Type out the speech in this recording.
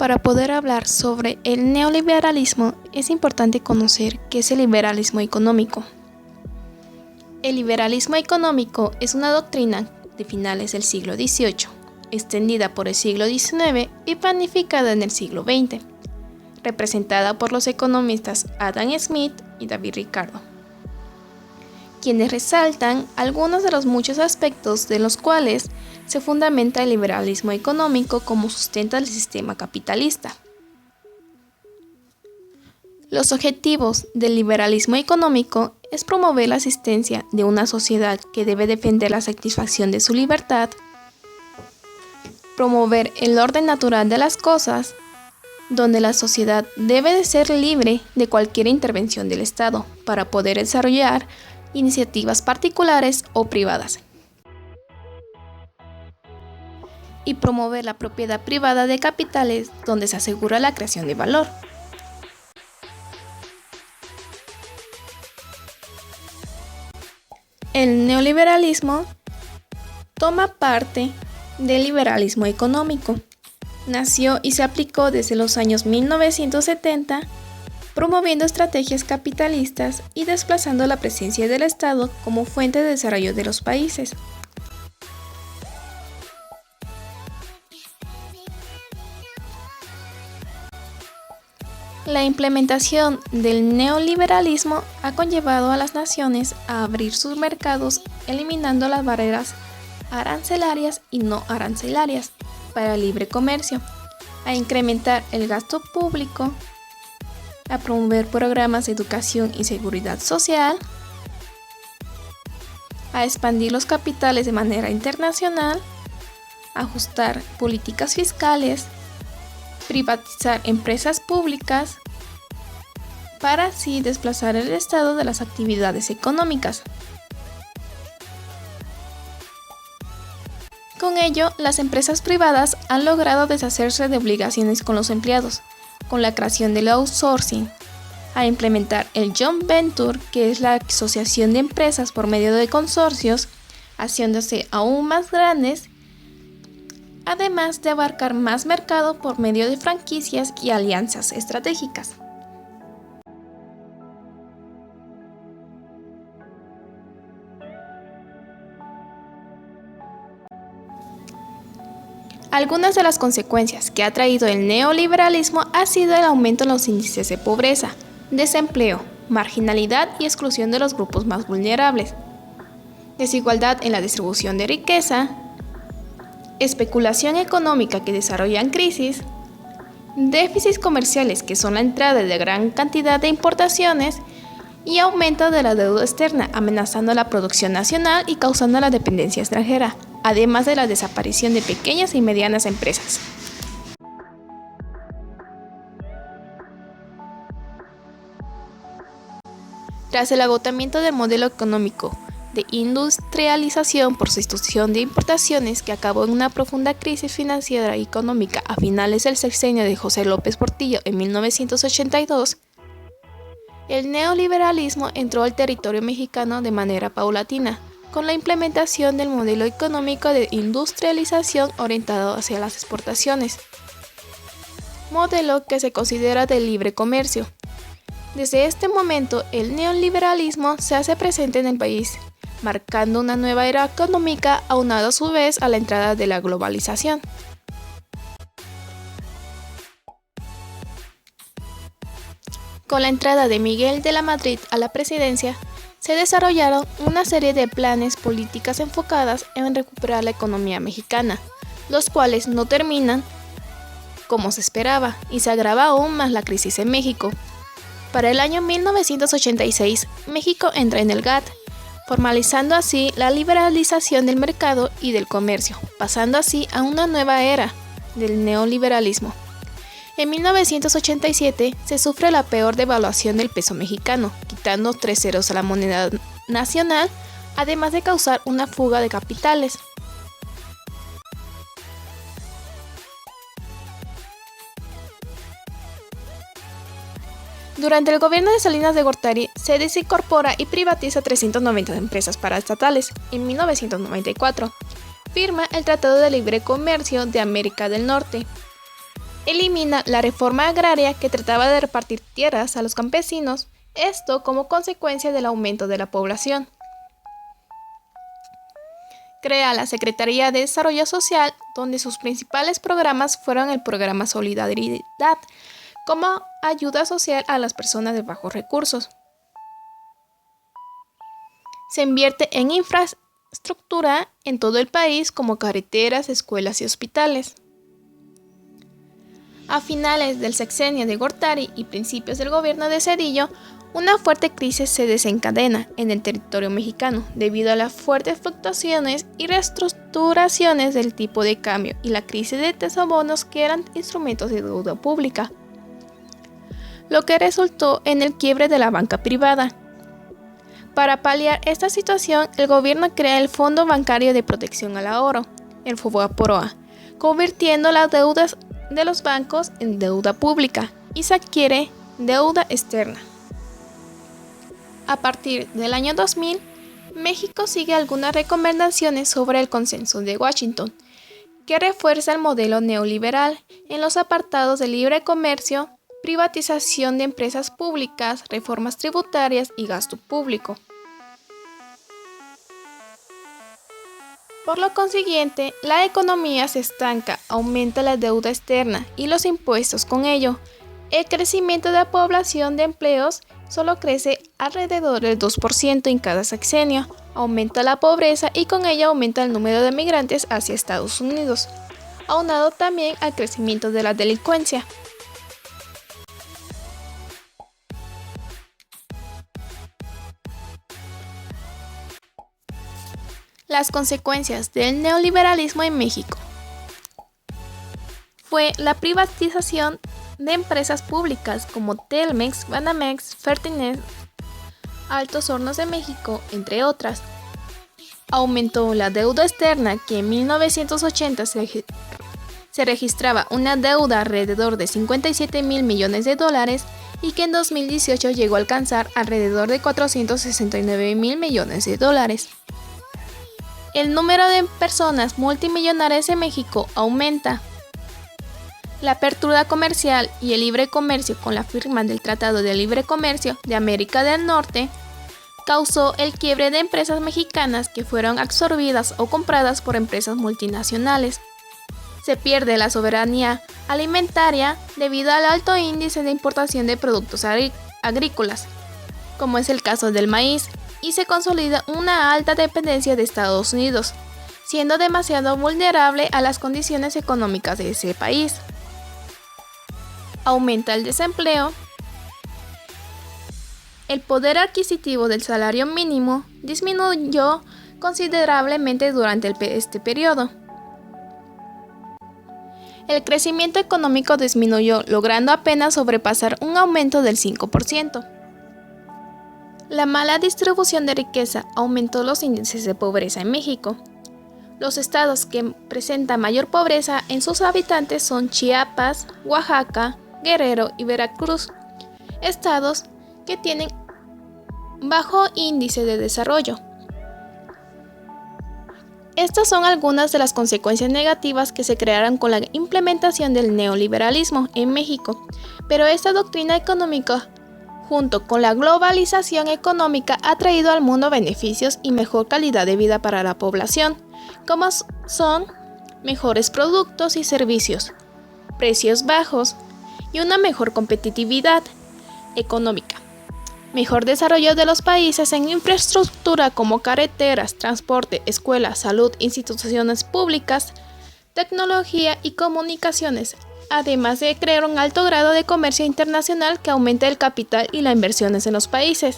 Para poder hablar sobre el neoliberalismo es importante conocer qué es el liberalismo económico. El liberalismo económico es una doctrina de finales del siglo XVIII, extendida por el siglo XIX y planificada en el siglo XX, representada por los economistas Adam Smith y David Ricardo, quienes resaltan algunos de los muchos aspectos de los cuales se fundamenta el liberalismo económico como sustenta el sistema capitalista. Los objetivos del liberalismo económico es promover la existencia de una sociedad que debe defender la satisfacción de su libertad, promover el orden natural de las cosas, donde la sociedad debe de ser libre de cualquier intervención del Estado para poder desarrollar iniciativas particulares o privadas, y promover la propiedad privada de capitales donde se asegura la creación de valor. El neoliberalismo toma parte del liberalismo económico. Nació y se aplicó desde los años 1970, promoviendo estrategias capitalistas y desplazando la presencia del Estado como fuente de desarrollo de los países. La implementación del neoliberalismo ha conllevado a las naciones a abrir sus mercados, eliminando las barreras arancelarias y no arancelarias para el libre comercio, a incrementar el gasto público, a promover programas de educación y seguridad social, a expandir los capitales de manera internacional, a ajustar políticas fiscales, privatizar empresas públicas, para así desplazar el Estado de las actividades económicas. Con ello, las empresas privadas han logrado deshacerse de obligaciones con los empleados, con la creación del outsourcing, a implementar el joint venture, que es la asociación de empresas por medio de consorcios, haciéndose aún más grandes, además de abarcar más mercado por medio de franquicias y alianzas estratégicas. Algunas de las consecuencias que ha traído el neoliberalismo ha sido el aumento en los índices de pobreza, desempleo, marginalidad y exclusión de los grupos más vulnerables, desigualdad en la distribución de riqueza, especulación económica que desarrollan crisis, déficits comerciales que son la entrada de gran cantidad de importaciones y aumento de la deuda externa, amenazando la producción nacional y causando la dependencia extranjera, además de la desaparición de pequeñas y medianas empresas. Tras el agotamiento del modelo económico de industrialización por sustitución de importaciones que acabó en una profunda crisis financiera y económica a finales del sexenio de José López Portillo en 1982, el neoliberalismo entró al territorio mexicano de manera paulatina, con la implementación del modelo económico de industrialización orientado hacia las exportaciones, modelo que se considera de libre comercio. Desde este momento, el neoliberalismo se hace presente en el país, marcando una nueva era económica aunado a su vez a la entrada de la globalización. Con la entrada de Miguel de la Madrid a la presidencia, se desarrollaron una serie de planes políticas enfocadas en recuperar la economía mexicana, los cuales no terminan como se esperaba y se agrava aún más la crisis en México. Para el año 1986, México entra en el GATT, formalizando así la liberalización del mercado y del comercio, pasando así a una nueva era del neoliberalismo. En 1987 se sufre la peor devaluación del peso mexicano, quitando 3 ceros a la moneda nacional, además de causar una fuga de capitales. Durante el gobierno de Salinas de Gortari, se desincorpora y privatiza 390 empresas paraestatales. En 1994, firma el Tratado de Libre Comercio de América del Norte, Elimina la reforma agraria que trataba de repartir tierras a los campesinos, esto como consecuencia del aumento de la población. Crea la Secretaría de Desarrollo Social, donde sus principales programas fueron el programa Solidaridad, como ayuda social a las personas de bajos recursos. Se invierte en infraestructura en todo el país como carreteras, escuelas y hospitales. A finales del sexenio de Gortari y principios del gobierno de Zedillo, una fuerte crisis se desencadena en el territorio mexicano debido a las fuertes fluctuaciones y reestructuraciones del tipo de cambio y la crisis de tesobonos que eran instrumentos de deuda pública, lo que resultó en el quiebre de la banca privada. Para paliar esta situación, el gobierno crea el Fondo Bancario de Protección al Ahorro, el FOBAPROA, convirtiendo las deudas de los bancos en deuda pública y se adquiere deuda externa. A partir del año 2000, México sigue algunas recomendaciones sobre el Consenso de Washington, que refuerza el modelo neoliberal en los apartados de libre comercio, privatización de empresas públicas, reformas tributarias y gasto público. Por lo consiguiente, la economía se estanca, aumenta la deuda externa y los impuestos con ello. El crecimiento de la población de empleos solo crece alrededor del 2% en cada sexenio, aumenta la pobreza y con ello aumenta el número de migrantes hacia Estados Unidos, aunado también al crecimiento de la delincuencia. Las consecuencias del neoliberalismo en México fue la privatización de empresas públicas como Telmex, Banamex, Fertinet, Altos Hornos de México, entre otras. Aumentó la deuda externa, que en 1980 se registraba una deuda alrededor de 57,000 millones de dólares y que en 2018 llegó a alcanzar alrededor de 469,000 millones de dólares. El número de personas multimillonarias en México aumenta. La apertura comercial y el libre comercio con la firma del Tratado de Libre Comercio de América del Norte causó el quiebre de empresas mexicanas que fueron absorbidas o compradas por empresas multinacionales. Se pierde la soberanía alimentaria debido al alto índice de importación de productos agrícolas, como es el caso del maíz, y se consolida una alta dependencia de Estados Unidos, siendo demasiado vulnerable a las condiciones económicas de ese país. Aumenta el desempleo. El poder adquisitivo del salario mínimo disminuyó considerablemente durante este periodo. El crecimiento económico disminuyó, logrando apenas sobrepasar un aumento del 5%. La mala distribución de riqueza aumentó los índices de pobreza en México. Los estados que presentan mayor pobreza en sus habitantes son Chiapas, Oaxaca, Guerrero y Veracruz, estados que tienen bajo índice de desarrollo. Estas son algunas de las consecuencias negativas que se crearon con la implementación del neoliberalismo en México, pero esta doctrina económica, junto con la globalización económica, ha traído al mundo beneficios y mejor calidad de vida para la población, como son mejores productos y servicios, precios bajos y una mejor competitividad económica, mejor desarrollo de los países en infraestructura como carreteras, transporte, escuelas, salud, instituciones públicas, tecnología y comunicaciones, además de crear un alto grado de comercio internacional que aumenta el capital y las inversiones en los países.